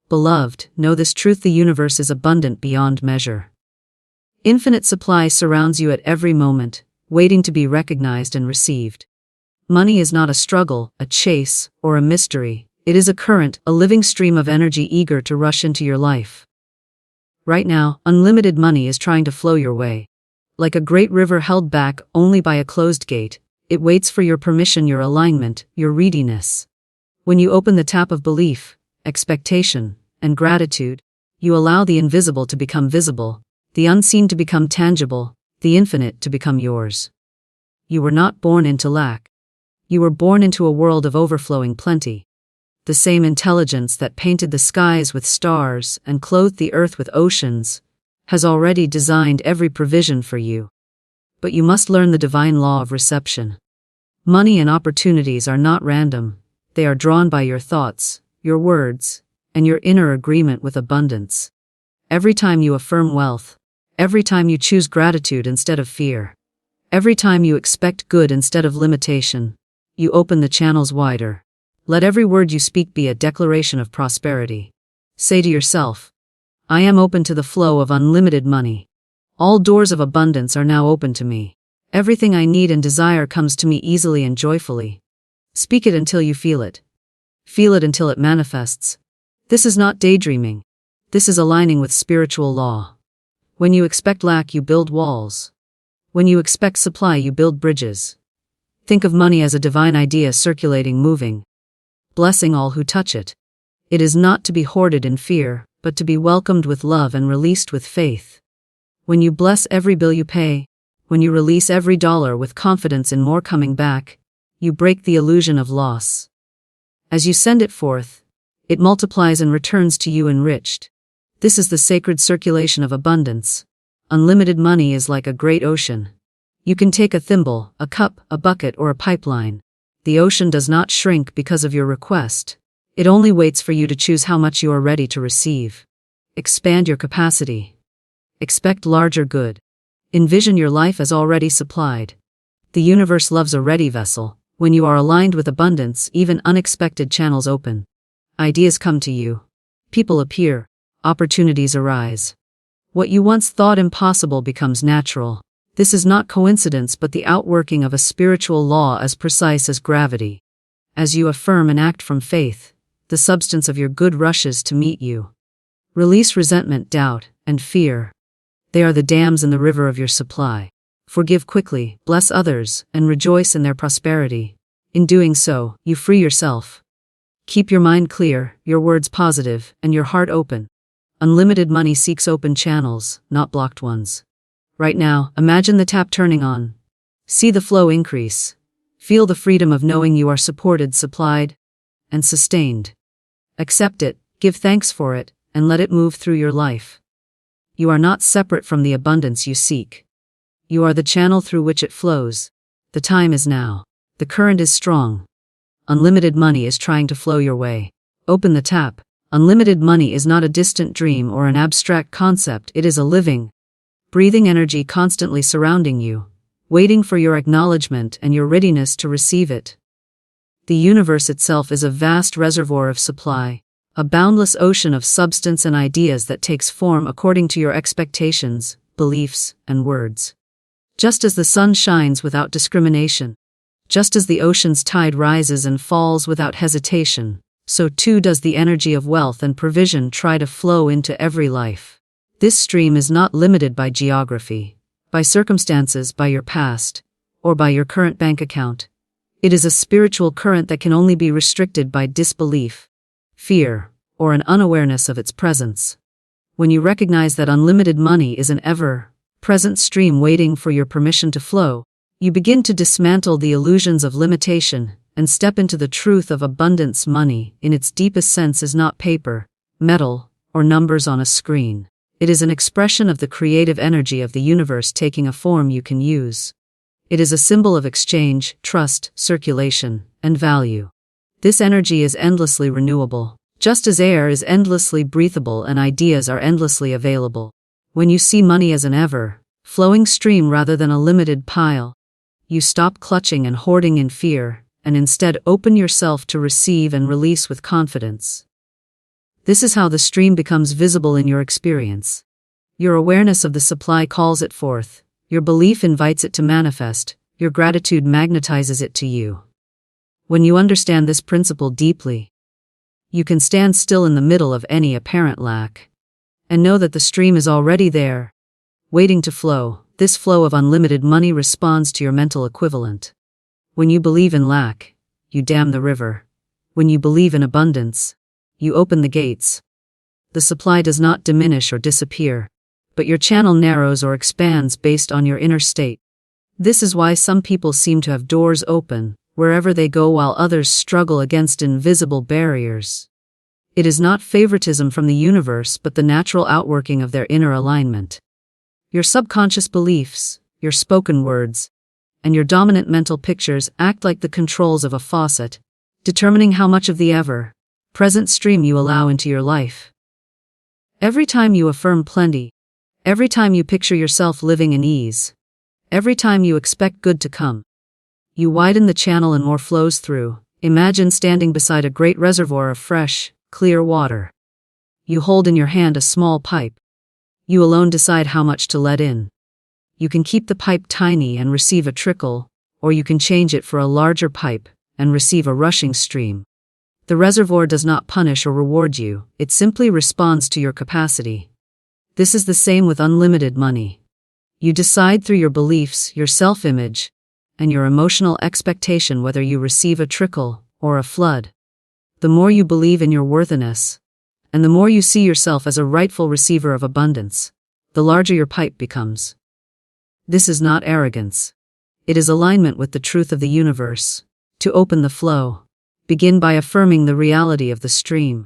Beloved, know this truth: the universe is abundant beyond measure. Infinite supply surrounds you at every moment, waiting to be recognized and received. Money is not a struggle, a chase, or a mystery. It is a current, a living stream of energy eager to rush into your life. Right now, unlimited money is trying to flow your way. Like a great river held back only by a closed gate, it waits for your permission, your alignment, your readiness. When you open the tap of belief, expectation, and gratitude, you allow the invisible to become visible, the unseen to become tangible, the infinite to become yours. You were not born into lack. You were born into a world of overflowing plenty. The same intelligence that painted the skies with stars and clothed the earth with oceans has already designed every provision for you. But you must learn the divine law of reception. Money and opportunities are not random. They are drawn by your thoughts, your words, and your inner agreement with abundance. Every time you affirm wealth, every time you choose gratitude instead of fear, every time you expect good instead of limitation, you open the channels wider. Let every word you speak be a declaration of prosperity. Say to yourself, I am open to the flow of unlimited money. All doors of abundance are now open to me. Everything I need and desire comes to me easily and joyfully. Speak it until you feel it. Feel it until it manifests. This is not daydreaming. This is aligning with spiritual law. When you expect lack, you build walls. When you expect supply, you build bridges. Think of money as a divine idea circulating, moving, blessing all who touch it. It is not to be hoarded in fear, but to be welcomed with love and released with faith. When you bless every bill you pay, when you release every dollar with confidence in more coming back, you break the illusion of loss. As you send it forth, it multiplies and returns to you enriched. This is the sacred circulation of abundance. Unlimited money is like a great ocean. You can take a thimble, a cup, a bucket, or a pipeline. The ocean does not shrink because of your request. It only waits for you to choose how much you are ready to receive. Expand your capacity. Expect larger good. Envision your life as already supplied. The universe loves a ready vessel. When you are aligned with abundance, even unexpected channels open. Ideas come to you. People appear. Opportunities arise. What you once thought impossible becomes natural. This is not coincidence but the outworking of a spiritual law as precise as gravity. As you affirm and act from faith, the substance of your good rushes to meet you. Release resentment, doubt, and fear. They are the dams in the river of your supply. Forgive quickly, bless others, and rejoice in their prosperity. In doing so, you free yourself. Keep your mind clear, your words positive, and your heart open. Unlimited money seeks open channels, not blocked ones. Right now, imagine the tap turning on. See the flow increase. Feel the freedom of knowing you are supported, supplied, and sustained. Accept it, give thanks for it, and let it move through your life. You are not separate from the abundance you seek. You are the channel through which it flows. The time is now. The current is strong. Unlimited money is trying to flow your way. Open the tap. Unlimited money is not a distant dream or an abstract concept. It is a living, breathing energy constantly surrounding you, waiting for your acknowledgement and your readiness to receive it. The universe itself is a vast reservoir of supply, a boundless ocean of substance and ideas that takes form according to your expectations, beliefs, and words. Just as the sun shines without discrimination, just as the ocean's tide rises and falls without hesitation, so too does the energy of wealth and provision try to flow into every life. This stream is not limited by geography, by circumstances, by your past, or by your current bank account. It is a spiritual current that can only be restricted by disbelief, fear, or an unawareness of its presence. When you recognize that unlimited money is an ever-present stream waiting for your permission to flow, you begin to dismantle the illusions of limitation and step into the truth of abundance. Money, in its deepest sense, is not paper, metal, or numbers on a screen. It is an expression of the creative energy of the universe taking a form you can use. It is a symbol of exchange, trust, circulation, and value. This energy is endlessly renewable, just as air is endlessly breathable and ideas are endlessly available. When you see money as an ever-flowing stream rather than a limited pile, you stop clutching and hoarding in fear, and instead open yourself to receive and release with confidence. This is how the stream becomes visible in your experience. Your awareness of the supply calls it forth, your belief invites it to manifest, your gratitude magnetizes it to you. When you understand this principle deeply, you can stand still in the middle of any apparent lack and know that the stream is already there, waiting to flow. This flow of unlimited money responds to your mental equivalent. When you believe in lack, you dam the river. When you believe in abundance, you open the gates. The supply does not diminish or disappear, but your channel narrows or expands based on your inner state. This is why some people seem to have doors open wherever they go while others struggle against invisible barriers. It is not favoritism from the universe but the natural outworking of their inner alignment. Your subconscious beliefs, your spoken words, and your dominant mental pictures act like the controls of a faucet, determining how much of the ever-present stream you allow into your life. Every time you affirm plenty, every time you picture yourself living in ease, every time you expect good to come, you widen the channel and more flows through. Imagine standing beside a great reservoir of fresh, clear water. You hold in your hand a small pipe. You alone decide how much to let in. You can keep the pipe tiny and receive a trickle, or you can change it for a larger pipe and receive a rushing stream. The reservoir does not punish or reward you, it simply responds to your capacity. This is the same with unlimited money. You decide through your beliefs, your self-image, and your emotional expectation whether you receive a trickle or a flood. The more you believe in your worthiness, and the more you see yourself as a rightful receiver of abundance, the larger your pipe becomes. This is not arrogance. It is alignment with the truth of the universe. To open the flow, begin by affirming the reality of the stream.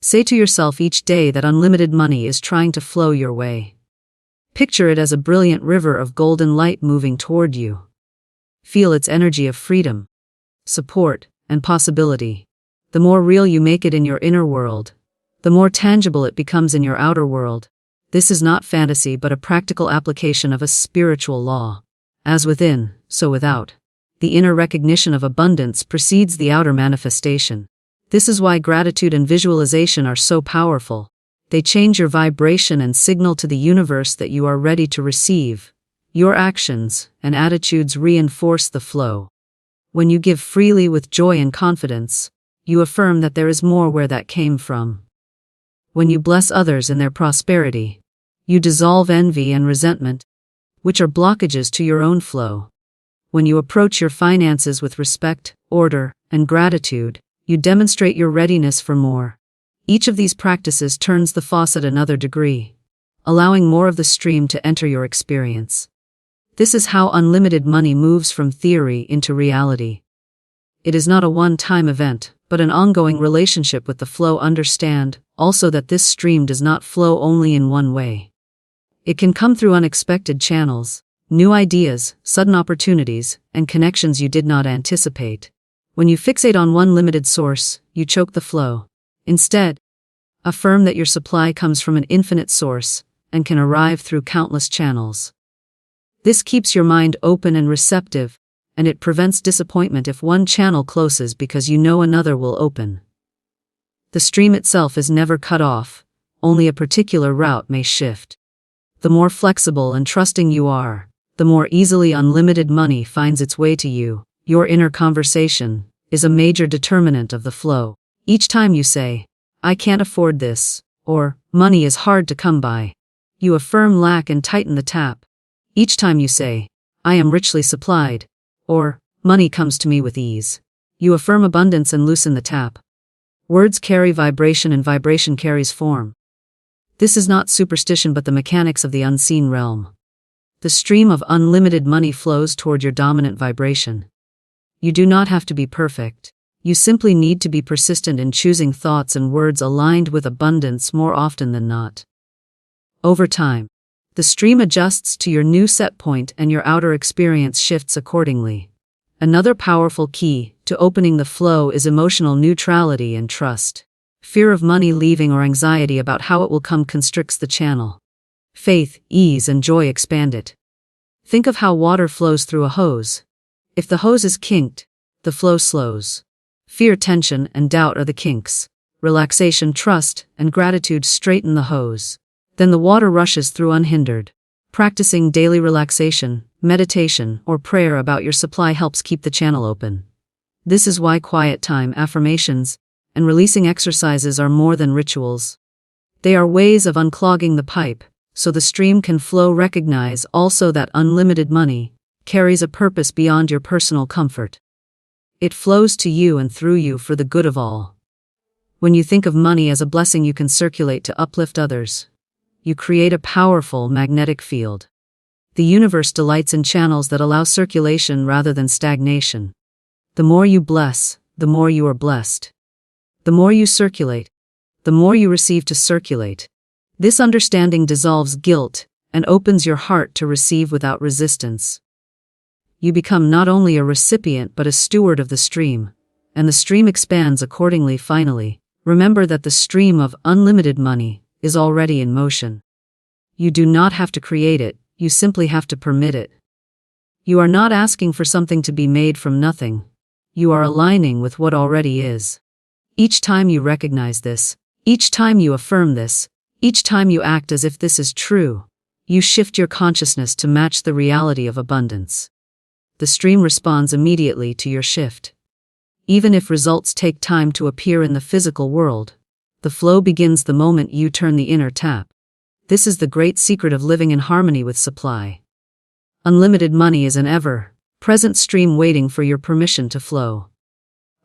Say to yourself each day that unlimited money is trying to flow your way. Picture it as a brilliant river of golden light moving toward you. Feel its energy of freedom, support, and possibility. The more real you make it in your inner world, the more tangible it becomes in your outer world. This is not fantasy but a practical application of a spiritual law. As within, so without. The inner recognition of abundance precedes the outer manifestation. This is why gratitude and visualization are so powerful. They change your vibration and signal to the universe that you are ready to receive. Your actions and attitudes reinforce the flow. When you give freely with joy and confidence, you affirm that there is more where that came from. When you bless others in their prosperity, you dissolve envy and resentment, which are blockages to your own flow. When you approach your finances with respect, order, and gratitude, you demonstrate your readiness for more. Each of these practices turns the faucet another degree, allowing more of the stream to enter your experience. This is how unlimited money moves from theory into reality. It is not a one-time event, but an ongoing relationship with the flow. Understand, also, that this stream does not flow only in one way. It can come through unexpected channels, new ideas, sudden opportunities, and connections you did not anticipate. When you fixate on one limited source, you choke the flow. Instead, affirm that your supply comes from an infinite source and can arrive through countless channels. This keeps your mind open and receptive, and it prevents disappointment if one channel closes because you know another will open. The stream itself is never cut off, only a particular route may shift. The more flexible and trusting you are, the more easily unlimited money finds its way to you. Your inner conversation is a major determinant of the flow. Each time you say, "I can't afford this," or "money is hard to come by," you affirm lack and tighten the tap. Each time you say, "I am richly supplied," or "money comes to me with ease," you affirm abundance and loosen the tap. Words carry vibration and vibration carries form. This is not superstition but the mechanics of the unseen realm. The stream of unlimited money flows toward your dominant vibration. You do not have to be perfect. You simply need to be persistent in choosing thoughts and words aligned with abundance more often than not. Over time, the stream adjusts to your new set point and your outer experience shifts accordingly. Another powerful key to opening the flow is emotional neutrality and trust. Fear of money leaving or anxiety about how it will come constricts the channel. Faith, ease, and joy expand it. Think of how water flows through a hose. If the hose is kinked, the flow slows. Fear, tension, and doubt are the kinks. relaxation, trust, and gratitude straighten the hose. Then the water rushes through unhindered. Practicing daily relaxation, meditation, or prayer about your supply helps keep the channel open. This is why quiet time, affirmations, and releasing exercises are more than rituals. They are ways of unclogging the pipe, so the stream can flow. Recognize also that unlimited money carries a purpose beyond your personal comfort. It flows to you and through you for the good of all. When you think of money as a blessing you can circulate to uplift others, you create a powerful magnetic field. The universe delights in channels that allow circulation rather than stagnation. The more you bless, the more you are blessed. The more you circulate, the more you receive to circulate. This understanding dissolves guilt and opens your heart to receive without resistance. You become not only a recipient but a steward of the stream, and the stream expands accordingly. Finally, remember that the stream of unlimited money is already in motion. You do not have to create it, you simply have to permit it. You are not asking for something to be made from nothing. You are aligning with what already is. Each time you recognize this, each time you affirm this, each time you act as if this is true, you shift your consciousness to match the reality of abundance. The stream responds immediately to your shift. Even if results take time to appear in the physical world, the flow begins the moment you turn the inner tap. This is the great secret of living in harmony with supply. Unlimited money is an ever-present stream waiting for your permission to flow.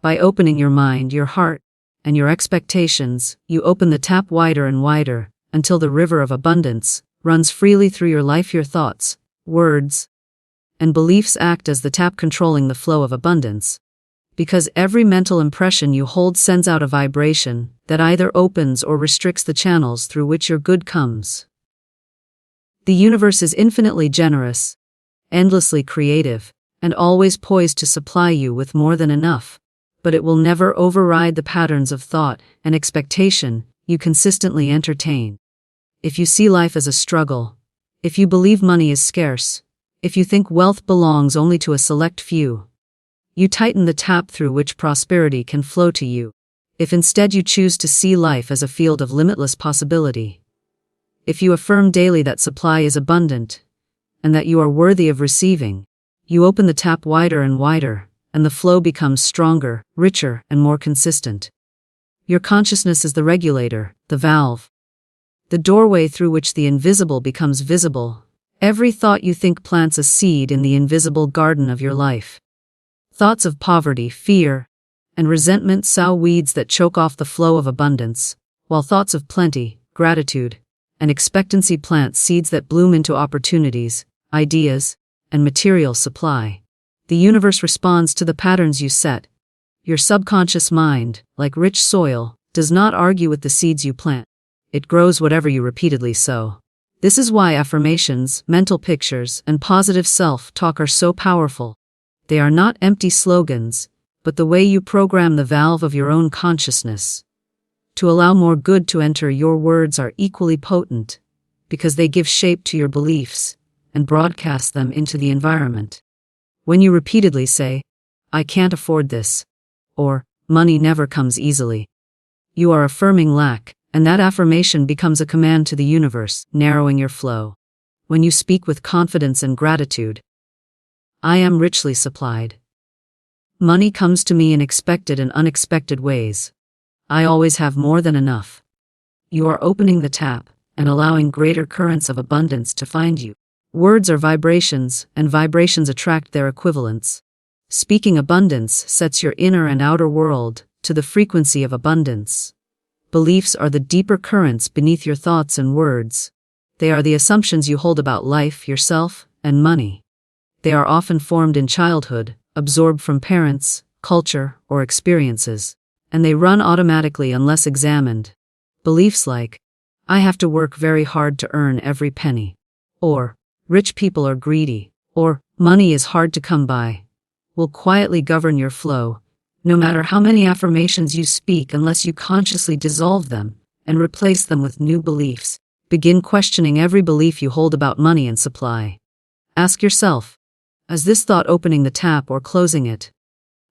By opening your mind, your heart, and your expectations, you open the tap wider and wider, until the river of abundance runs freely through your life. Your thoughts, words, and beliefs act as the tap controlling the flow of abundance. Because every mental impression you hold sends out a vibration that either opens or restricts the channels through which your good comes. The universe is infinitely generous, endlessly creative, and always poised to supply you with more than enough, but it will never override the patterns of thought and expectation you consistently entertain. If you see life as a struggle, if you believe money is scarce, if you think wealth belongs only to a select few, you tighten the tap through which prosperity can flow to you. If instead you choose to see life as a field of limitless possibility, if you affirm daily that supply is abundant, and that you are worthy of receiving, you open the tap wider and wider, and the flow becomes stronger, richer, and more consistent. Your consciousness is the regulator, the valve, the doorway through which the invisible becomes visible. Every thought you think plants a seed in the invisible garden of your life. Thoughts of poverty, fear, and resentment sow weeds that choke off the flow of abundance, while thoughts of plenty, gratitude, and expectancy plant seeds that bloom into opportunities, ideas, and material supply. The universe responds to the patterns you set. Your subconscious mind, like rich soil, does not argue with the seeds you plant. It grows whatever you repeatedly sow. This is why affirmations, mental pictures, and positive self-talk are so powerful. They are not empty slogans, but the way you program the valve of your own consciousness. To allow more good to enter, your words are equally potent, because they give shape to your beliefs and broadcast them into the environment. When you repeatedly say, "I can't afford this," or "money never comes easily," you are affirming lack, and that affirmation becomes a command to the universe, narrowing your flow. When you speak with confidence and gratitude, "I am richly supplied. Money comes to me in expected and unexpected ways. I always have more than enough." You are opening the tap and allowing greater currents of abundance to find you. Words are vibrations, and vibrations attract their equivalents. Speaking abundance sets your inner and outer world to the frequency of abundance. Beliefs are the deeper currents beneath your thoughts and words. They are the assumptions you hold about life, yourself, and money. They are often formed in childhood, absorbed from parents, culture, or experiences, and they run automatically unless examined. Beliefs like, "I have to work very hard to earn every penny," or "rich people are greedy," or "money is hard to come by," will quietly govern your flow, no matter how many affirmations you speak, unless you consciously dissolve them and replace them with new beliefs. Begin questioning every belief you hold about money and supply. Ask yourself, is this thought opening the tap or closing it?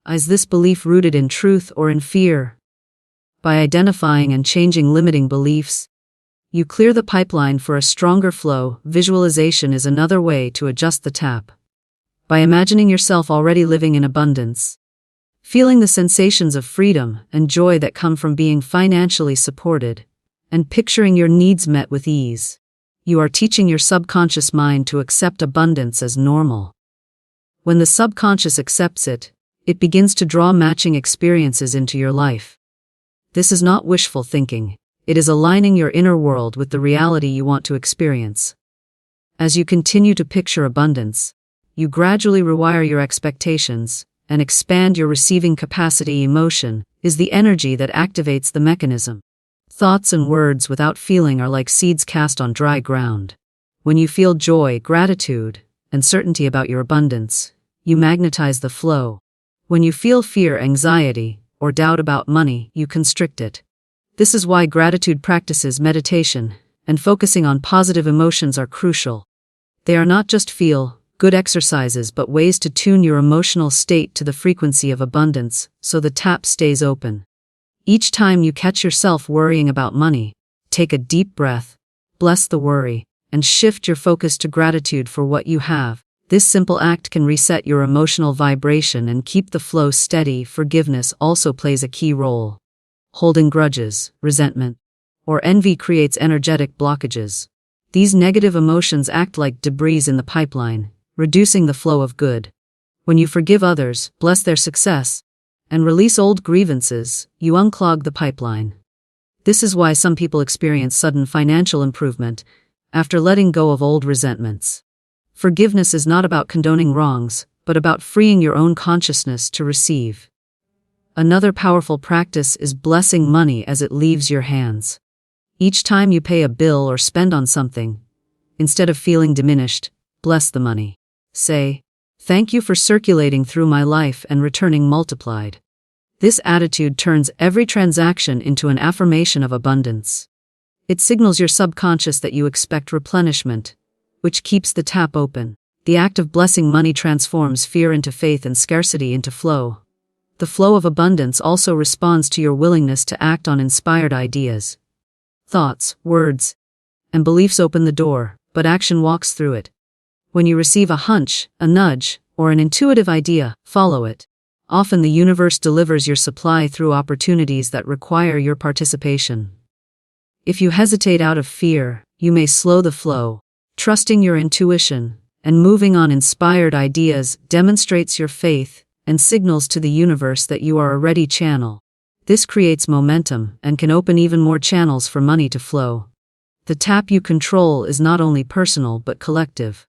Is this belief rooted in truth or in fear? By identifying and changing limiting beliefs, you clear the pipeline for a stronger flow. Visualization is another way to adjust the tap. By imagining yourself already living in abundance, feeling the sensations of freedom and joy that come from being financially supported, and picturing your needs met with ease, you are teaching your subconscious mind to accept abundance as normal. When the subconscious accepts it, it begins to draw matching experiences into your life. This is not wishful thinking, it is aligning your inner world with the reality you want to experience. As you continue to picture abundance, you gradually rewire your expectations and expand your receiving capacity. Emotion is the energy that activates the mechanism. Thoughts and words without feeling are like seeds cast on dry ground. When you feel joy, gratitude, and certainty about your abundance, you magnetize the flow. When you feel fear, anxiety, or doubt about money, you constrict it. This is why gratitude practices, meditation, and focusing on positive emotions are crucial. They are not just feel-good exercises but ways to tune your emotional state to the frequency of abundance so the tap stays open. Each time you catch yourself worrying about money, take a deep breath, bless the worry, and shift your focus to gratitude for what you have. This simple act can reset your emotional vibration and keep the flow steady. Forgiveness also plays a key role. Holding grudges, resentment, or envy creates energetic blockages. These negative emotions act like debris in the pipeline, reducing the flow of good. When you forgive others, bless their success, and release old grievances, you unclog the pipeline. This is why some people experience sudden financial improvement after letting go of old resentments. Forgiveness is not about condoning wrongs, but about freeing your own consciousness to receive. Another powerful practice is blessing money as it leaves your hands. Each time you pay a bill or spend on something, instead of feeling diminished, bless the money. Say, "Thank you for circulating through my life and returning multiplied." This attitude turns every transaction into an affirmation of abundance. It signals your subconscious that you expect replenishment, which keeps the tap open. The act of blessing money transforms fear into faith and scarcity into flow. The flow of abundance also responds to your willingness to act on inspired ideas. Thoughts, words, and beliefs open the door, but action walks through it. When you receive a hunch, a nudge, or an intuitive idea, follow it. Often the universe delivers your supply through opportunities that require your participation. If you hesitate out of fear, you may slow the flow. Trusting your intuition and moving on inspired ideas demonstrates your faith and signals to the universe that you are a ready channel. This creates momentum and can open even more channels for money to flow. The tap you control is not only personal but collective.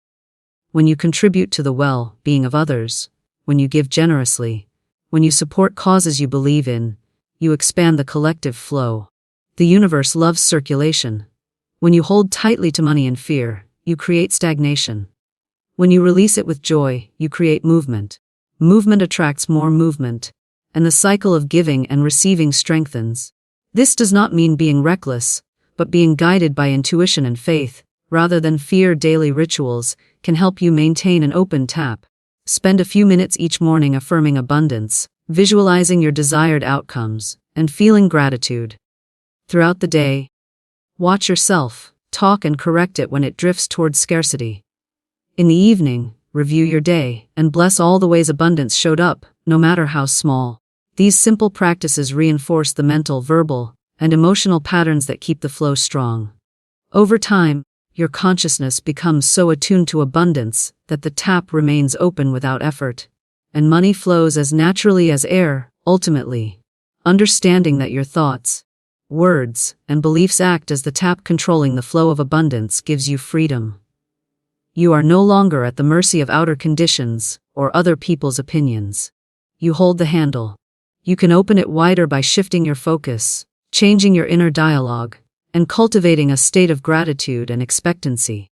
When you contribute to the well-being of others, when you give generously, when you support causes you believe in, you expand the collective flow. The universe loves circulation. When you hold tightly to money in fear, you create stagnation. When you release it with joy, you create movement. Movement attracts more movement, and the cycle of giving and receiving strengthens. This does not mean being reckless, but being guided by intuition and faith, rather than fear. Daily rituals can help you maintain an open tap. Spend a few minutes each morning affirming abundance, visualizing your desired outcomes, and feeling gratitude. Throughout the day, watch yourself, talk and correct it when it drifts towards scarcity. In the evening, review your day and bless all the ways abundance showed up, no matter how small. These simple practices reinforce the mental, verbal, and emotional patterns that keep the flow strong. Over time, your consciousness becomes so attuned to abundance that the tap remains open without effort, and money flows as naturally as air. Ultimately, understanding that your thoughts, words, and beliefs act as the tap controlling the flow of abundance gives you freedom. You are no longer at the mercy of outer conditions or other people's opinions. You hold the handle. You can open it wider by shifting your focus, changing your inner dialogue, and cultivating a state of gratitude and expectancy.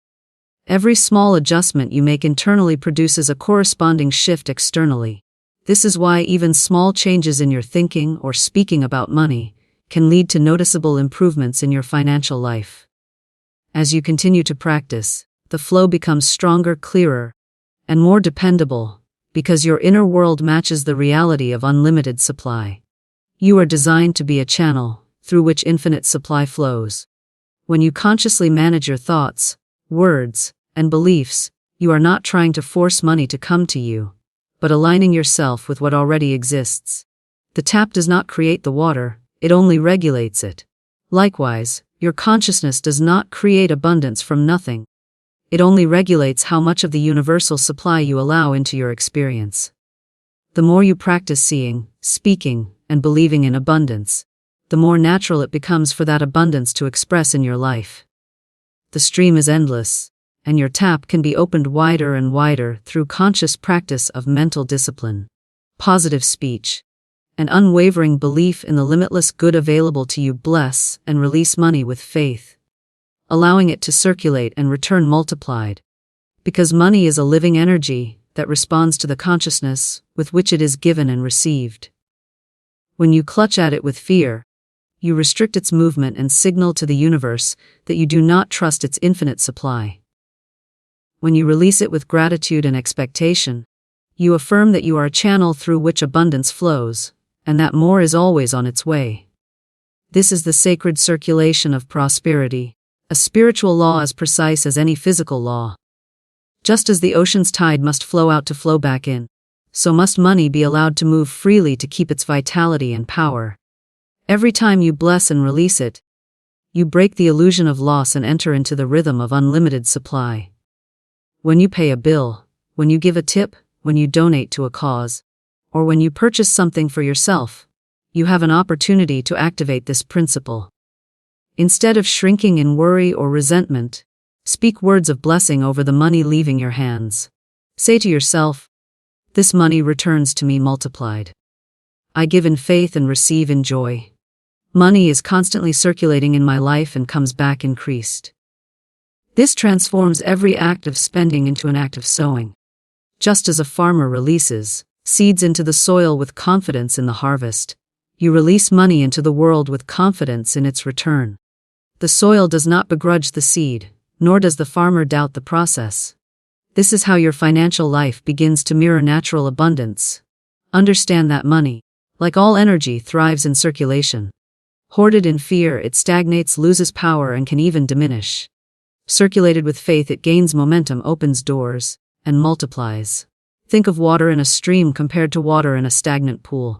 Every small adjustment you make internally produces a corresponding shift externally. This is why even small changes in your thinking or speaking about money can lead to noticeable improvements in your financial life. As you continue to practice, the flow becomes stronger, clearer, and more dependable, because your inner world matches the reality of unlimited supply. You are designed to be a channel through which infinite supply flows. When you consciously manage your thoughts, words, and beliefs, you are not trying to force money to come to you, but aligning yourself with what already exists. The tap does not create the water, it only regulates it. Likewise, your consciousness does not create abundance from nothing. It only regulates how much of the universal supply you allow into your experience. The more you practice seeing, speaking, and believing in abundance, the more natural it becomes for that abundance to express in your life. The stream is endless, and your tap can be opened wider and wider through conscious practice of mental discipline, positive speech, and unwavering belief in the limitless good available to you. Bless and release money with faith, allowing it to circulate and return multiplied. Because money is a living energy that responds to the consciousness with which it is given and received. When you clutch at it with fear, you restrict its movement and signal to the universe that you do not trust its infinite supply. When you release it with gratitude and expectation, you affirm that you are a channel through which abundance flows, and that more is always on its way. This is the sacred circulation of prosperity, a spiritual law as precise as any physical law. Just as the ocean's tide must flow out to flow back in, so must money be allowed to move freely to keep its vitality and power. Every time you bless and release it, you break the illusion of loss and enter into the rhythm of unlimited supply. When you pay a bill, when you give a tip, when you donate to a cause, or when you purchase something for yourself, you have an opportunity to activate this principle. Instead of shrinking in worry or resentment, speak words of blessing over the money leaving your hands. Say to yourself, "This money returns to me multiplied. I give in faith and receive in joy. Money is constantly circulating in my life and comes back increased." This transforms every act of spending into an act of sowing. Just as a farmer releases seeds into the soil with confidence in the harvest, you release money into the world with confidence in its return. The soil does not begrudge the seed, nor does the farmer doubt the process. This is how your financial life begins to mirror natural abundance. Understand that money, like all energy, thrives in circulation. Hoarded in fear, it stagnates, loses power, and can even diminish. Circulated with faith, it gains momentum, opens doors, and multiplies. Think of water in a stream compared to water in a stagnant pool.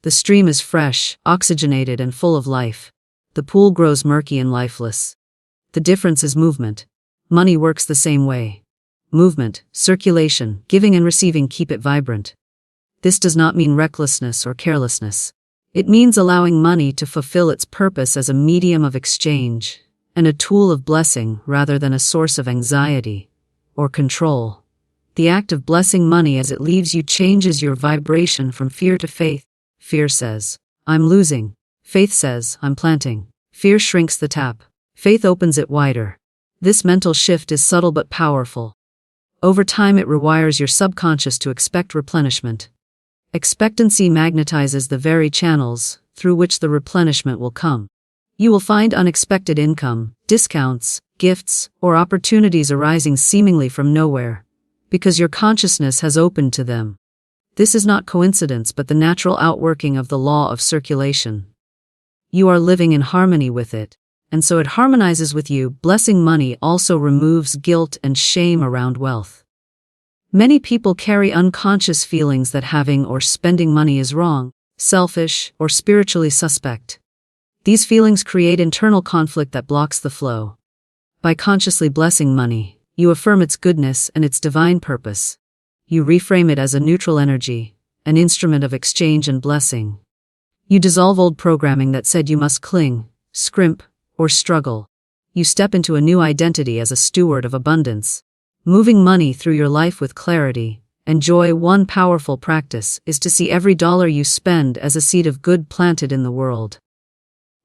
The stream is fresh, oxygenated, and full of life. The pool grows murky and lifeless. The difference is movement. Money works the same way. Movement, circulation, giving and receiving keep it vibrant. This does not mean recklessness or carelessness. It means allowing money to fulfill its purpose as a medium of exchange and a tool of blessing rather than a source of anxiety or control. The act of blessing money as it leaves you changes your vibration from fear to faith. Fear says, "I'm losing." Faith says, "I'm planting." Fear shrinks the tap. Faith opens it wider. This mental shift is subtle but powerful. Over time, it rewires your subconscious to expect replenishment. Expectancy magnetizes the very channels through which the replenishment will come. You will find unexpected income, discounts, gifts, or opportunities arising seemingly from nowhere, because your consciousness has opened to them. This is not coincidence but the natural outworking of the law of circulation. You are living in harmony with it, and so it harmonizes with you. Blessing money also removes guilt and shame around wealth. Many people carry unconscious feelings that having or spending money is wrong, selfish, or spiritually suspect. These feelings create internal conflict that blocks the flow. By consciously blessing money, you affirm its goodness and its divine purpose. You reframe it as a neutral energy, an instrument of exchange and blessing. You dissolve old programming that said you must cling, scrimp, or struggle. You step into a new identity as a steward of abundance, moving money through your life with clarity and joy. One powerful practice is to see every dollar you spend as a seed of good planted in the world.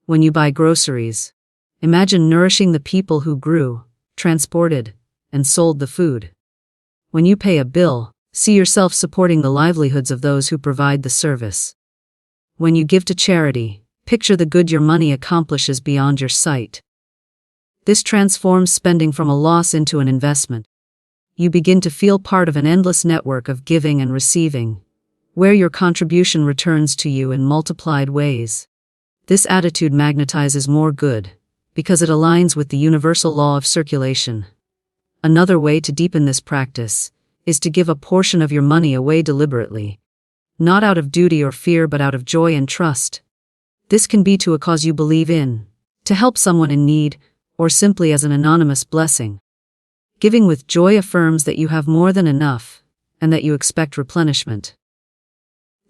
When you buy groceries, imagine nourishing the people who grew, transported, and sold the food. When you pay a bill, see yourself supporting the livelihoods of those who provide the service. When you give to charity, picture the good your money accomplishes beyond your sight. This transforms spending from a loss into an investment. You begin to feel part of an endless network of giving and receiving, where your contribution returns to you in multiplied ways. This attitude magnetizes more good, because it aligns with the universal law of circulation. Another way to deepen this practice is to give a portion of your money away deliberately, not out of duty or fear but out of joy and trust. This can be to a cause you believe in, to help someone in need, or simply as an anonymous blessing. Giving with joy affirms that you have more than enough, and that you expect replenishment.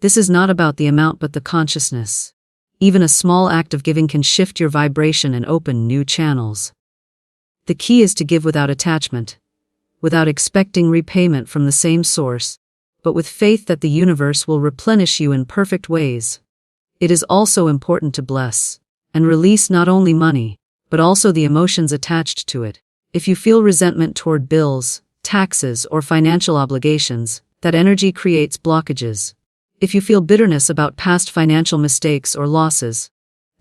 This is not about the amount but the consciousness. Even a small act of giving can shift your vibration and open new channels. The key is to give without attachment, without expecting repayment from the same source, but with faith that the universe will replenish you in perfect ways. It is also important to bless and release not only money, but also the emotions attached to it. If you feel resentment toward bills, taxes, or financial obligations, that energy creates blockages. If you feel bitterness about past financial mistakes or losses,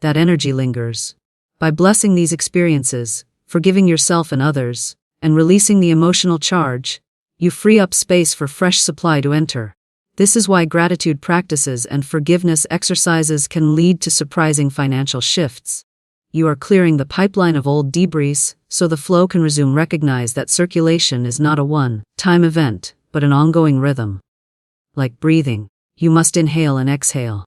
that energy lingers. By blessing these experiences, forgiving yourself and others, and releasing the emotional charge, you free up space for fresh supply to enter. This is why gratitude practices and forgiveness exercises can lead to surprising financial shifts. You are clearing the pipeline of old debris, so the flow can resume. Recognize that circulation is not a one-time event, but an ongoing rhythm. Like breathing, you must inhale and exhale.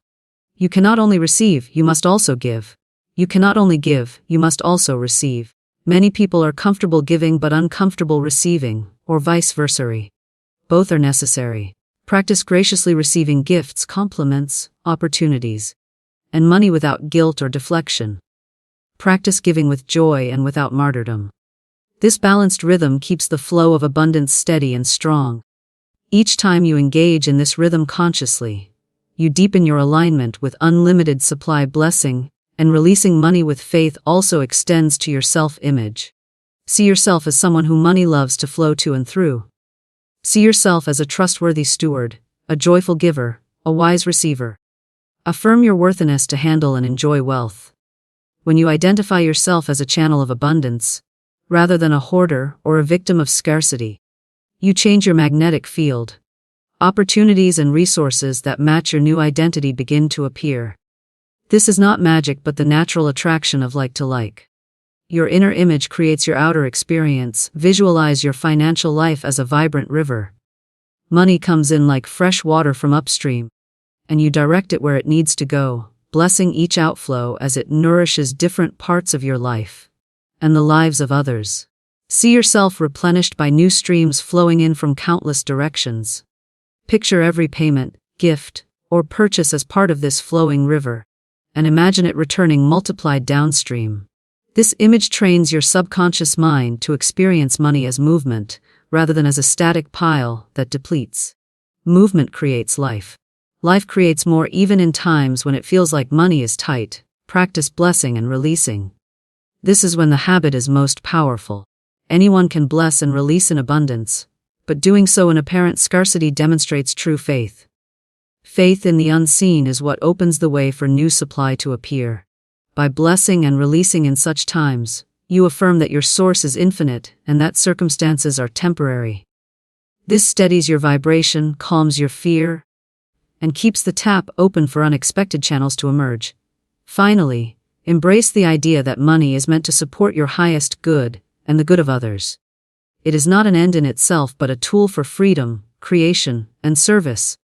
You cannot only receive, you must also give. You cannot only give, you must also receive. Many people are comfortable giving but uncomfortable receiving, or vice versa. Both are necessary. Practice graciously receiving gifts, compliments, opportunities, and money without guilt or deflection. Practice giving with joy and without martyrdom. This balanced rhythm keeps the flow of abundance steady and strong. Each time you engage in this rhythm consciously, you deepen your alignment with unlimited supply. Blessing and releasing money with faith also extends to your self-image. See yourself as someone who money loves to flow to and through. See yourself as a trustworthy steward, a joyful giver, a wise receiver. Affirm your worthiness to handle and enjoy wealth. When you identify yourself as a channel of abundance, rather than a hoarder or a victim of scarcity, you change your magnetic field. Opportunities and resources that match your new identity begin to appear. This is not magic but the natural attraction of like to like. Your inner image creates your outer experience. Visualize your financial life as a vibrant river. Money comes in like fresh water from upstream, and you direct it where it needs to go, blessing each outflow as it nourishes different parts of your life and the lives of others. See yourself replenished by new streams flowing in from countless directions. Picture every payment, gift, or purchase as part of this flowing river, and imagine it returning multiplied downstream. This image trains your subconscious mind to experience money as movement, rather than as a static pile that depletes. Movement creates life. Life creates more even in times when it feels like money is tight. Practice blessing and releasing. This is when the habit is most powerful. Anyone can bless and release in abundance, but doing so in apparent scarcity demonstrates true faith. Faith in the unseen is what opens the way for new supply to appear. By blessing and releasing in such times, you affirm that your source is infinite and that circumstances are temporary. This steadies your vibration, calms your fear, and keeps the tap open for unexpected channels to emerge. Finally, embrace the idea that money is meant to support your highest good and the good of others. It is not an end in itself but a tool for freedom, creation, and service.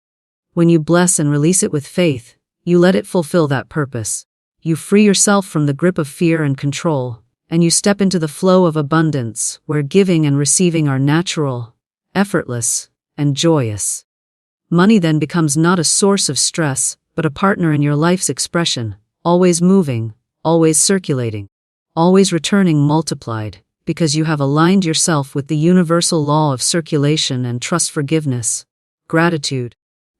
When you bless and release it with faith, you let it fulfill that purpose. You free yourself from the grip of fear and control, and you step into the flow of abundance, where giving and receiving are natural, effortless, and joyous. Money then becomes not a source of stress, but a partner in your life's expression, always moving, always circulating, always returning multiplied, because you have aligned yourself with the universal law of circulation and trust. Forgiveness, gratitude,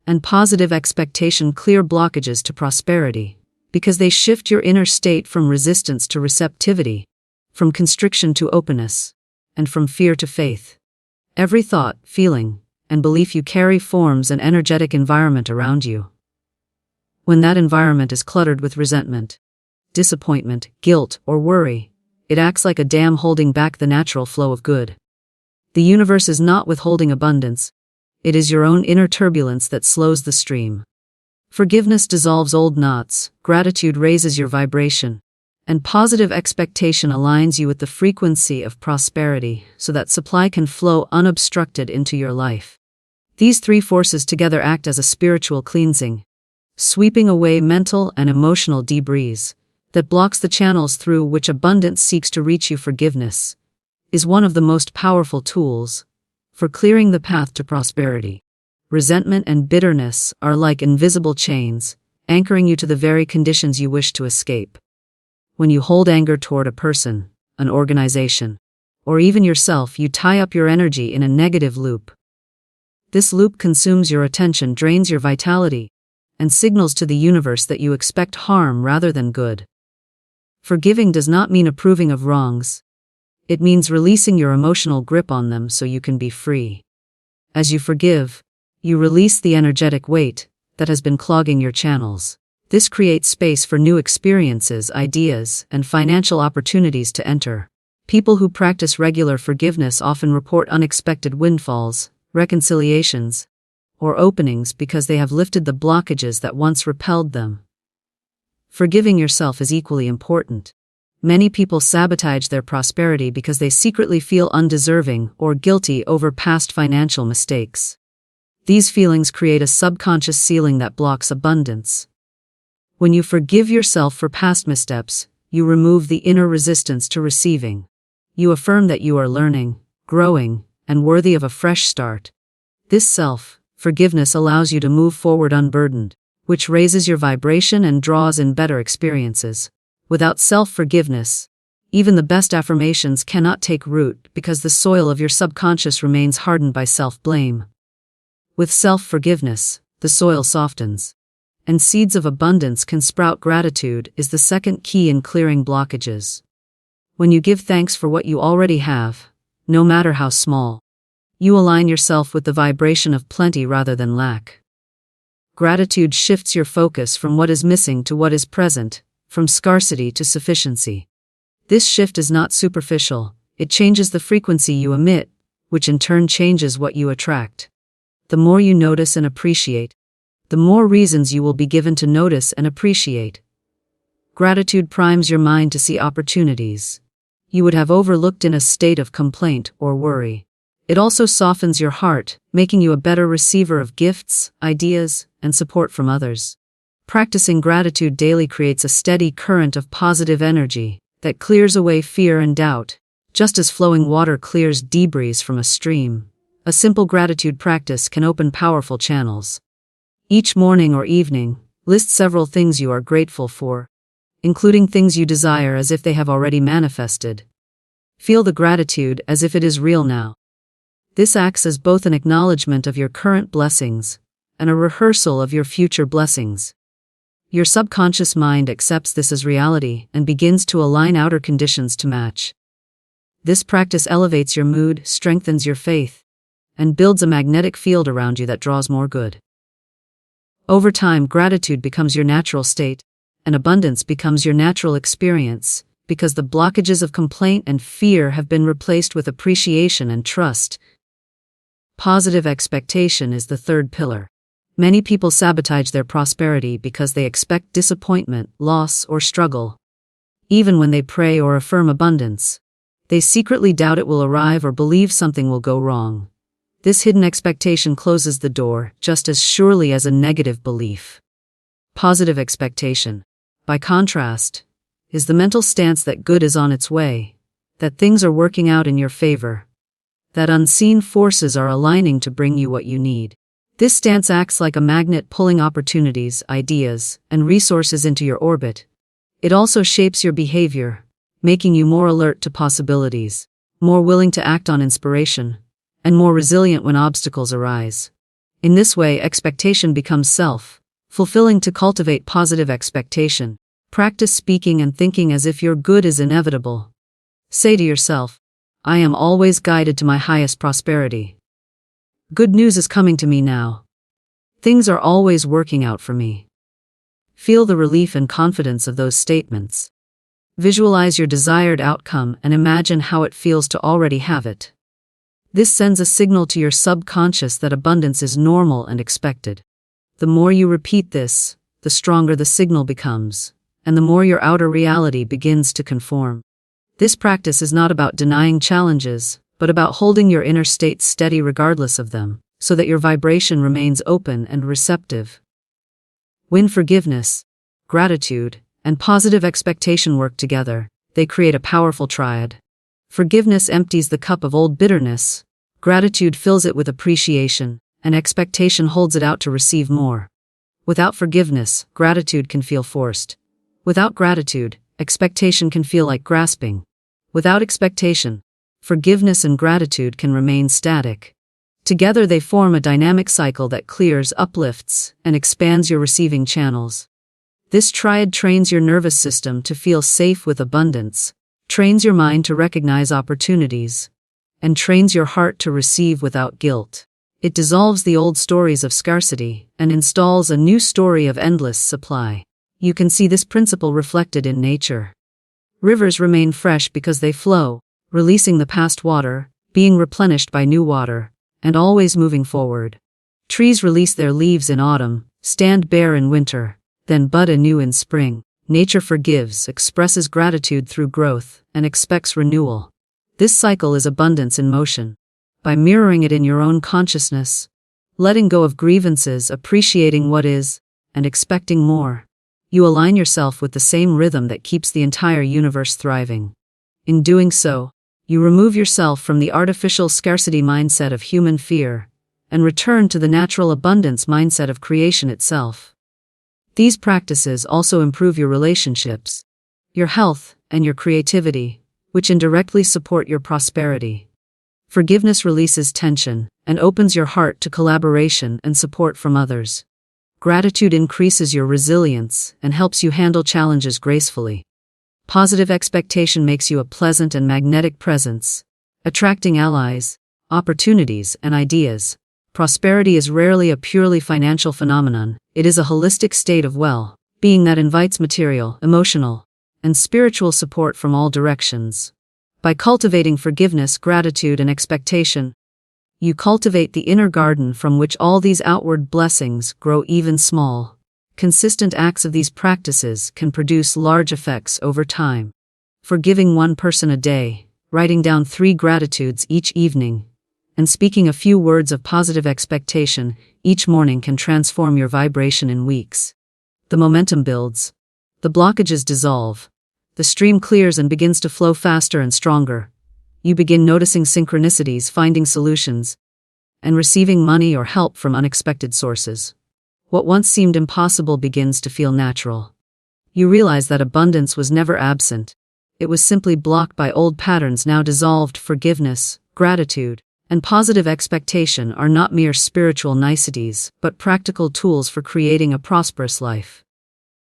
and positive expectation clear blockages to prosperity, because they shift your inner state from resistance to receptivity, from constriction to openness, and from fear to faith. Every thought, feeling, and belief you carry forms an energetic environment around you. When that environment is cluttered with resentment, disappointment, guilt, or worry, it acts like a dam holding back the natural flow of good. The universe is not withholding abundance, It is your own inner turbulence that slows the stream. Forgiveness dissolves old knots, gratitude raises your vibration, and positive expectation aligns you with the frequency of prosperity so that supply can flow unobstructed into your life. These three forces together act as a spiritual cleansing, sweeping away mental and emotional debris that blocks the channels through which abundance seeks to reach you. Forgiveness is one of the most powerful tools for clearing the path to prosperity. Resentment and bitterness are like invisible chains, anchoring you to the very conditions you wish to escape. When you hold anger toward a person, an organization, or even yourself, you tie up your energy in a negative loop. This loop consumes your attention, drains your vitality, and signals to the universe that you expect harm rather than good. Forgiving does not mean approving of wrongs. It means releasing your emotional grip on them so you can be free. As you forgive, you release the energetic weight that has been clogging your channels. This creates space for new experiences, ideas, and financial opportunities to enter. People who practice regular forgiveness often report unexpected windfalls, reconciliations, or openings because they have lifted the blockages that once repelled them. Forgiving yourself is equally important. Many people sabotage their prosperity because they secretly feel undeserving or guilty over past financial mistakes. These feelings create a subconscious ceiling that blocks abundance. When you forgive yourself for past missteps, you remove the inner resistance to receiving. You affirm that you are learning, growing, and worthy of a fresh start. This self-forgiveness allows you to move forward unburdened, which raises your vibration and draws in better experiences. Without self-forgiveness, even the best affirmations cannot take root because the soil of your subconscious remains hardened by self-blame. With self-forgiveness, the soil softens, and seeds of abundance can sprout. Gratitude is the second key in clearing blockages. When you give thanks for what you already have, no matter how small, you align yourself with the vibration of plenty rather than lack. Gratitude shifts your focus from what is missing to what is present, from scarcity to sufficiency. This shift is not superficial, it changes the frequency you emit, which in turn changes what you attract. The more you notice and appreciate, the more reasons you will be given to notice and appreciate. Gratitude primes your mind to see opportunities you would have overlooked in a state of complaint or worry. It also softens your heart, making you a better receiver of gifts, ideas, and support from others. Practicing gratitude daily creates a steady current of positive energy that clears away fear and doubt, just as flowing water clears debris from a stream. A simple gratitude practice can open powerful channels. Each morning or evening, list several things you are grateful for, including things you desire as if they have already manifested. Feel the gratitude as if it is real now. This acts as both an acknowledgement of your current blessings and a rehearsal of your future blessings. Your subconscious mind accepts this as reality and begins to align outer conditions to match. This practice elevates your mood, strengthens your faith, and builds a magnetic field around you that draws more good. Over time, gratitude becomes your natural state, and abundance becomes your natural experience, because the blockages of complaint and fear have been replaced with appreciation and trust. Positive expectation is the third pillar. Many people sabotage their prosperity because they expect disappointment, loss, or struggle. Even when they pray or affirm abundance, they secretly doubt it will arrive or believe something will go wrong. This hidden expectation closes the door just as surely as a negative belief. Positive expectation, by contrast, is the mental stance that good is on its way, that things are working out in your favor, that unseen forces are aligning to bring you what you need. This stance acts like a magnet pulling opportunities, ideas, and resources into your orbit. It also shapes your behavior, making you more alert to possibilities, more willing to act on inspiration, and more resilient when obstacles arise. In this way, expectation becomes self-fulfilling. To cultivate positive expectation, practice speaking and thinking as if your good is inevitable. Say to yourself, I am always guided to my highest prosperity. Good news is coming to me now. Things are always working out for me. Feel the relief and confidence of those statements. Visualize your desired outcome and imagine how it feels to already have it. This sends a signal to your subconscious that abundance is normal and expected. The more you repeat this, the stronger the signal becomes, and the more your outer reality begins to conform. This practice is not about denying challenges, but about holding your inner state steady regardless of them, so that your vibration remains open and receptive. When forgiveness, gratitude, and positive expectation work together, they create a powerful triad. Forgiveness empties the cup of old bitterness, gratitude fills it with appreciation, and expectation holds it out to receive more. Without forgiveness, gratitude can feel forced. Without gratitude, expectation can feel like grasping. Without expectation, forgiveness and gratitude can remain static. Together they form a dynamic cycle that clears, uplifts, and expands your receiving channels. This triad trains your nervous system to feel safe with abundance, trains your mind to recognize opportunities, and trains your heart to receive without guilt. It dissolves the old stories of scarcity and installs a new story of endless supply. You can see this principle reflected in nature. Rivers remain fresh because they flow, releasing the past water, being replenished by new water, and always moving forward. Trees release their leaves in autumn, stand bare in winter, then bud anew in spring. Nature forgives, expresses gratitude through growth, and expects renewal. This cycle is abundance in motion. By mirroring it in your own consciousness, letting go of grievances, appreciating what is, and expecting more, you align yourself with the same rhythm that keeps the entire universe thriving. In doing so, you remove yourself from the artificial scarcity mindset of human fear, and return to the natural abundance mindset of creation itself. These practices also improve your relationships, your health, and your creativity, which indirectly support your prosperity. Forgiveness releases tension and opens your heart to collaboration and support from others. Gratitude increases your resilience and helps you handle challenges gracefully. Positive expectation makes you a pleasant and magnetic presence, attracting allies, opportunities, and ideas. Prosperity is rarely a purely financial phenomenon. It is a holistic state of well-being that invites material, emotional, and spiritual support from all directions. By cultivating forgiveness, gratitude, and expectation, you cultivate the inner garden from which all these outward blessings grow. Even small, consistent acts of these practices can produce large effects over time. Forgiving one person a day, writing down 3 gratitudes each evening, and speaking a few words of positive expectation each morning can transform your vibration in weeks. The momentum builds. The blockages dissolve. The stream clears and begins to flow faster and stronger. You begin noticing synchronicities, finding solutions, and receiving money or help from unexpected sources. What once seemed impossible begins to feel natural. You realize that abundance was never absent. It was simply blocked by old patterns now dissolved. Forgiveness, gratitude, and positive expectation are not mere spiritual niceties, but practical tools for creating a prosperous life.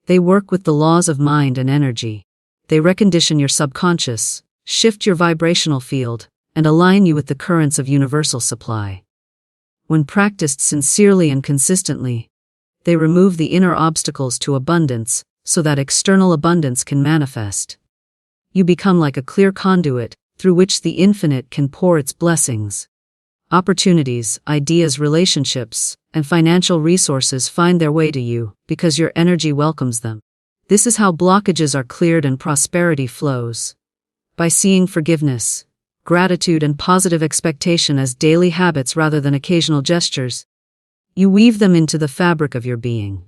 They work with the laws of mind and energy. They recondition your subconscious, shift your vibrational field, and align you with the currents of universal supply. When practiced sincerely and consistently, they remove the inner obstacles to abundance so that external abundance can manifest. You become like a clear conduit through which the infinite can pour its blessings. Opportunities, ideas, relationships, and financial resources find their way to you because your energy welcomes them. This is how blockages are cleared and prosperity flows. By seeing forgiveness, gratitude, and positive expectation as daily habits rather than occasional gestures, you weave them into the fabric of your being.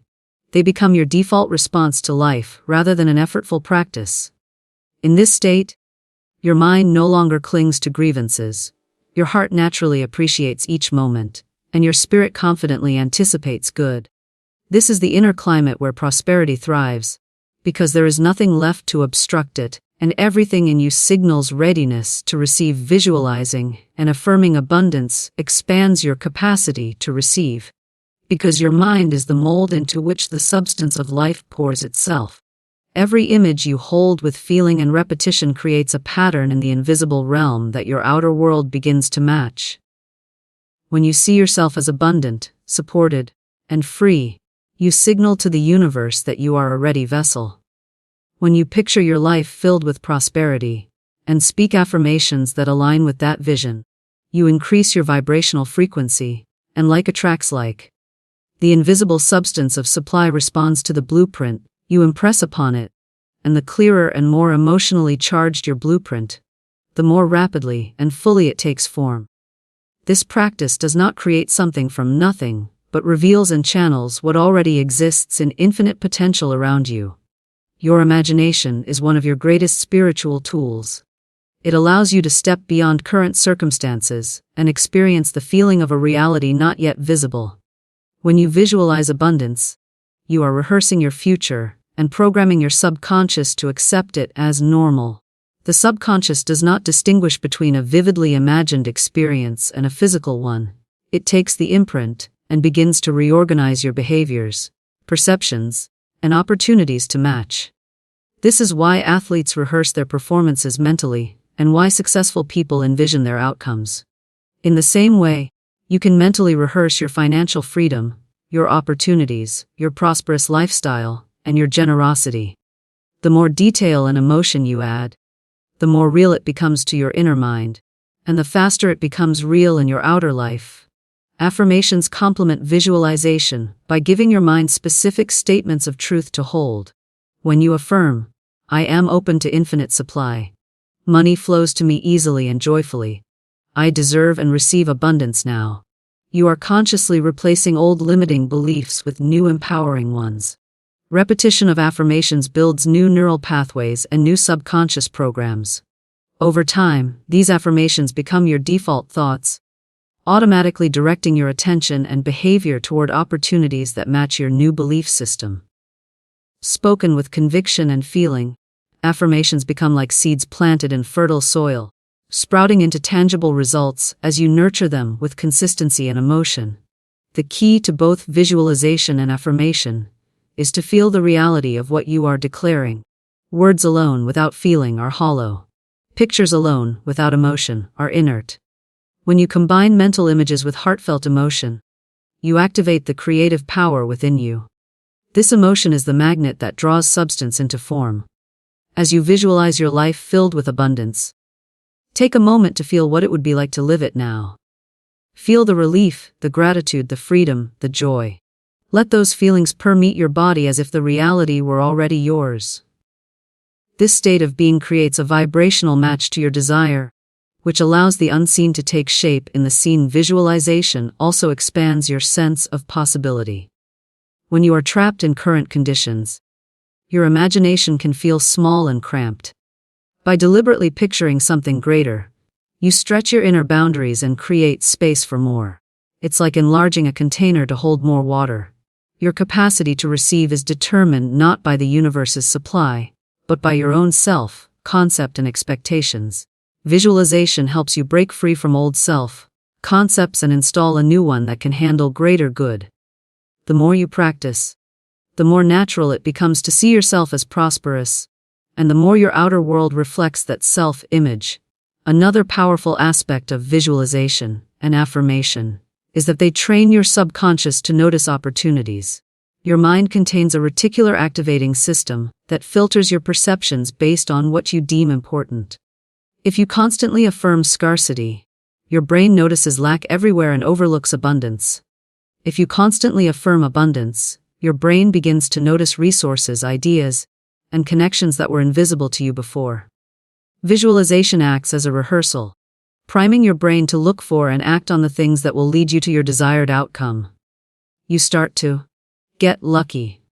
They become your default response to life rather than an effortful practice. In this state, your mind no longer clings to grievances. Your heart naturally appreciates each moment, and your spirit confidently anticipates good. This is the inner climate where prosperity thrives, because there is nothing left to obstruct it, and everything in you signals readiness to receive. Visualizing and affirming abundance expands your capacity to receive, because your mind is the mold into which the substance of life pours itself. Every image you hold with feeling and repetition creates a pattern in the invisible realm that your outer world begins to match. When you see yourself as abundant, supported, and free, you signal to the universe that you are a ready vessel. When you picture your life filled with prosperity, and speak affirmations that align with that vision, you increase your vibrational frequency, and like attracts like. The invisible substance of supply responds to the blueprint you impress upon it, and the clearer and more emotionally charged your blueprint, the more rapidly and fully it takes form. This practice does not create something from nothing, but reveals and channels what already exists in infinite potential around you. Your imagination is one of your greatest spiritual tools. It allows you to step beyond current circumstances and experience the feeling of a reality not yet visible. When you visualize abundance, you are rehearsing your future and programming your subconscious to accept it as normal. The subconscious does not distinguish between a vividly imagined experience and a physical one. It takes the imprint and begins to reorganize your behaviors, perceptions, and opportunities to match. This is why athletes rehearse their performances mentally, and why successful people envision their outcomes. In the same way, you can mentally rehearse your financial freedom, your opportunities, your prosperous lifestyle, and your generosity. The more detail and emotion you add, the more real it becomes to your inner mind, and the faster it becomes real in your outer life. Affirmations complement visualization by giving your mind specific statements of truth to hold. When you affirm, "I am open to infinite supply. Money flows to me easily and joyfully. I deserve and receive abundance now," you are consciously replacing old limiting beliefs with new empowering ones. Repetition of affirmations builds new neural pathways and new subconscious programs. Over time, these affirmations become your default thoughts, automatically directing your attention and behavior toward opportunities that match your new belief system. Spoken with conviction and feeling, affirmations become like seeds planted in fertile soil, sprouting into tangible results as you nurture them with consistency and emotion. The key to both visualization and affirmation is to feel the reality of what you are declaring. Words alone without feeling are hollow. Pictures alone without emotion are inert. When you combine mental images with heartfelt emotion, you activate the creative power within you. This emotion is the magnet that draws substance into form. As you visualize your life filled with abundance, take a moment to feel what it would be like to live it now. Feel the relief, the gratitude, the freedom, the joy. Let those feelings permeate your body as if the reality were already yours. This state of being creates a vibrational match to your desire, which allows the unseen to take shape in the seen. Visualization also expands your sense of possibility. When you are trapped in current conditions, your imagination can feel small and cramped. By deliberately picturing something greater, you stretch your inner boundaries and create space for more. It's like enlarging a container to hold more water. Your capacity to receive is determined not by the universe's supply, but by your own self, concept, and expectations. Visualization helps you break free from old self concepts and install a new one that can handle greater good. The more you practice, the more natural it becomes to see yourself as prosperous, and the more your outer world reflects that self-image. Another powerful aspect of visualization and affirmation is that they train your subconscious to notice opportunities. Your mind contains a reticular activating system that filters your perceptions based on what you deem important. If you constantly affirm scarcity, your brain notices lack everywhere and overlooks abundance. If you constantly affirm abundance, your brain begins to notice resources, ideas, and connections that were invisible to you before. Visualization acts as a rehearsal, priming your brain to look for and act on the things that will lead you to your desired outcome. You start to get lucky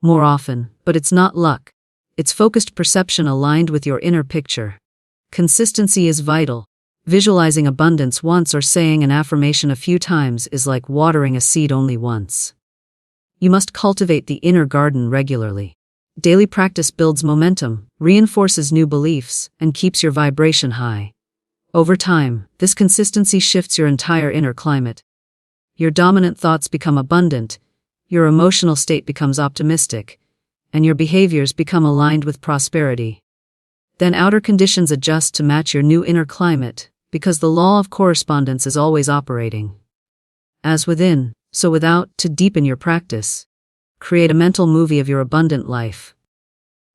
more often, but it's not luck. It's focused perception aligned with your inner picture. Consistency is vital. Visualizing abundance once or saying an affirmation a few times is like watering a seed only once. You must cultivate the inner garden regularly. Daily practice builds momentum, reinforces new beliefs, and keeps your vibration high. Over time, this consistency shifts your entire inner climate. Your dominant thoughts become abundant, your emotional state becomes optimistic, and your behaviors become aligned with prosperity. Then outer conditions adjust to match your new inner climate, because the law of correspondence is always operating. As within, so without. To deepen your practice, create a mental movie of your abundant life.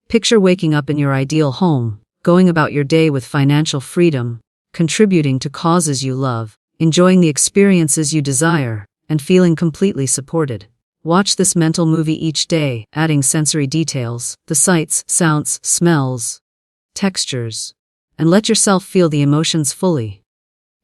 Picture waking up in your ideal home, going about your day with financial freedom, contributing to causes you love, enjoying the experiences you desire, and feeling completely supported. Watch this mental movie each day, adding sensory details, the sights, sounds, smells, textures, and let yourself feel the emotions fully.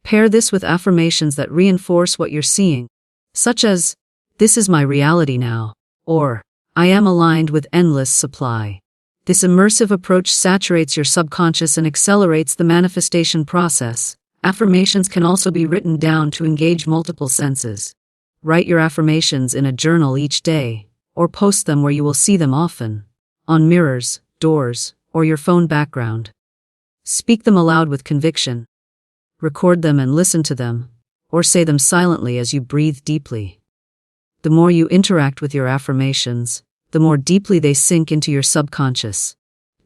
Pair this with affirmations that reinforce what you're seeing, such as, "This is my reality now," or, "I am aligned with endless supply." This immersive approach saturates your subconscious and accelerates the manifestation process. Affirmations can also be written down to engage multiple senses. Write your affirmations in a journal each day, or post them where you will see them often, on mirrors, doors, or your phone background. Speak them aloud with conviction. Record them and listen to them, or say them silently as you breathe deeply. The more you interact with your affirmations, the more deeply they sink into your subconscious.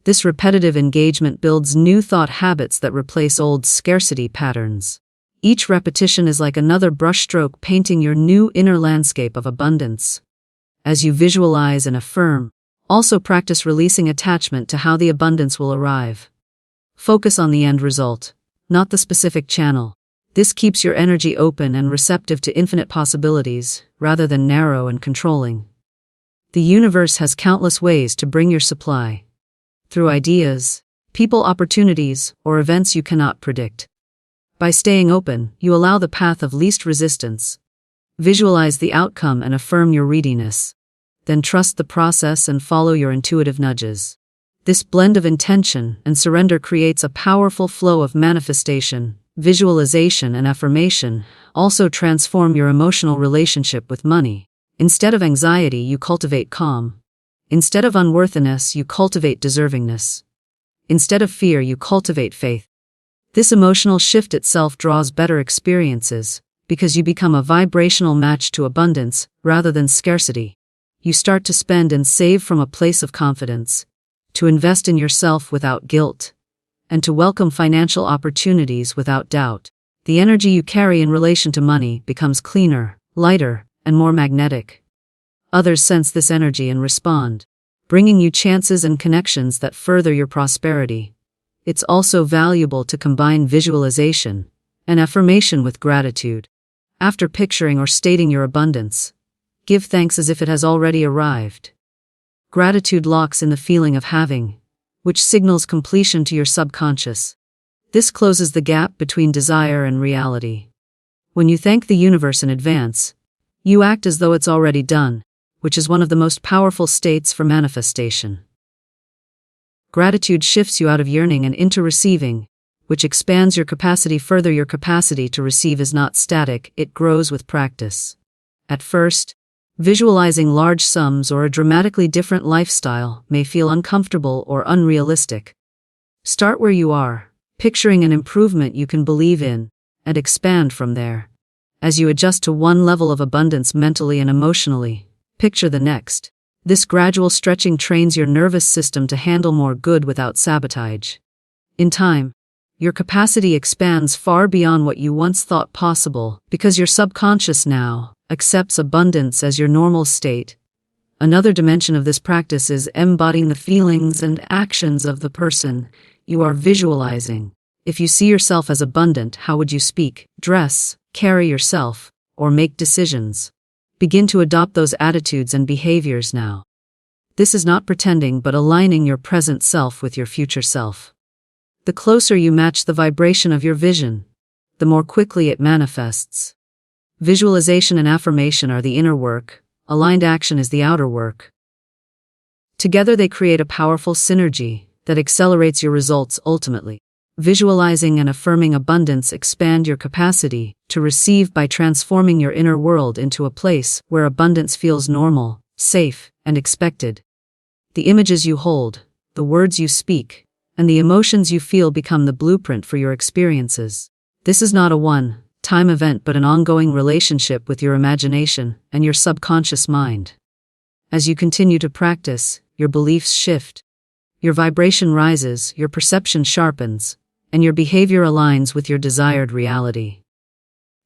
This repetitive engagement builds new thought habits that replace old scarcity patterns. Each repetition is like another brushstroke painting your new inner landscape of abundance. As you visualize and affirm, also practice releasing attachment to how the abundance will arrive. Focus on the end result, not the specific channel. This keeps your energy open and receptive to infinite possibilities, rather than narrow and controlling. The universe has countless ways to bring your supply. Through ideas, people, opportunities, or events you cannot predict. By staying open, you allow the path of least resistance. Visualize the outcome and affirm your readiness. Then trust the process and follow your intuitive nudges. This blend of intention and surrender creates a powerful flow of manifestation. Visualization and affirmation also transform your emotional relationship with money. Instead of anxiety, you cultivate calm. Instead of unworthiness, you cultivate deservingness. Instead of fear, you cultivate faith. This emotional shift itself draws better experiences, because you become a vibrational match to abundance, rather than scarcity. You start to spend and save from a place of confidence, to invest in yourself without guilt, and to welcome financial opportunities without doubt. The energy you carry in relation to money becomes cleaner, lighter, and more magnetic. Others sense this energy and respond, bringing you chances and connections that further your prosperity. It's also valuable to combine visualization and affirmation with gratitude. After picturing or stating your abundance, give thanks as if it has already arrived. Gratitude locks in the feeling of having, which signals completion to your subconscious. This closes the gap between desire and reality. When you thank the universe in advance, you act as though it's already done, which is one of the most powerful states for manifestation. Gratitude shifts you out of yearning and into receiving, which expands your capacity further. Your capacity to receive is not static, it grows with practice. At first, visualizing large sums or a dramatically different lifestyle may feel uncomfortable or unrealistic. Start where you are, picturing an improvement you can believe in, and expand from there. As you adjust to one level of abundance mentally and emotionally, picture the next. This gradual stretching trains your nervous system to handle more good without sabotage. In time, your capacity expands far beyond what you once thought possible, because your subconscious now accepts abundance as your normal state. Another dimension of this practice is embodying the feelings and actions of the person you are visualizing. If you see yourself as abundant, how would you speak, dress, carry yourself, or make decisions? Begin to adopt those attitudes and behaviors now. This is not pretending but aligning your present self with your future self. The closer you match the vibration of your vision, the more quickly it manifests. Visualization and affirmation are the inner work, aligned action is the outer work. Together they create a powerful synergy that accelerates your results ultimately. Visualizing and affirming abundance expand your capacity to receive by transforming your inner world into a place where abundance feels normal, safe, and expected. The images you hold, the words you speak, and the emotions you feel become the blueprint for your experiences. This is not a one-time event but an ongoing relationship with your imagination and your subconscious mind. As you continue to practice, your beliefs shift. Your vibration rises, your perception sharpens, and your behavior aligns with your desired reality.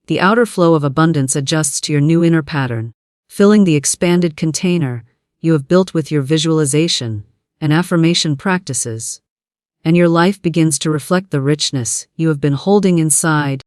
The outer flow of abundance adjusts to your new inner pattern, filling the expanded container you have built with your visualization and affirmation practices. And your life begins to reflect the richness you have been holding inside.